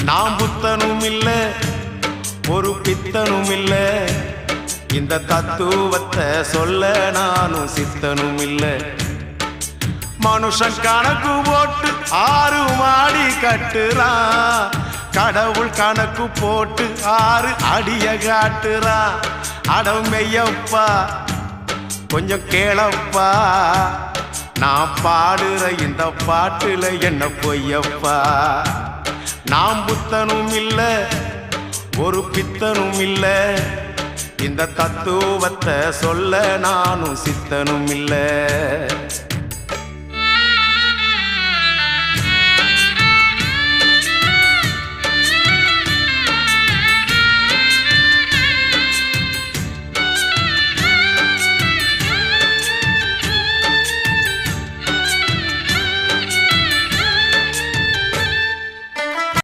நாம் புத்தனும் இல்ல ஒரு பித்தனும் இல்ல இந்த தத்துவத்தை சொல்ல நானும் சித்தனும் இல்ல மனுஷன் கணக்கு போட்டு 6 மாடி கட்டுறான் கடவுள் கணக்கு போட்டு 6 அடிய காட்டுறான் அடமையப்பா கொஞ்சம் கேளப்பா நான் பாடுற இந்த பாட்டுல என்ன பொய்யப்பா நாம் புத்தனும் இல்ல ஒரு பித்தனும் இல்ல இந்த தத்துவத்தை சொல்ல நானும் சித்தனும் இல்ல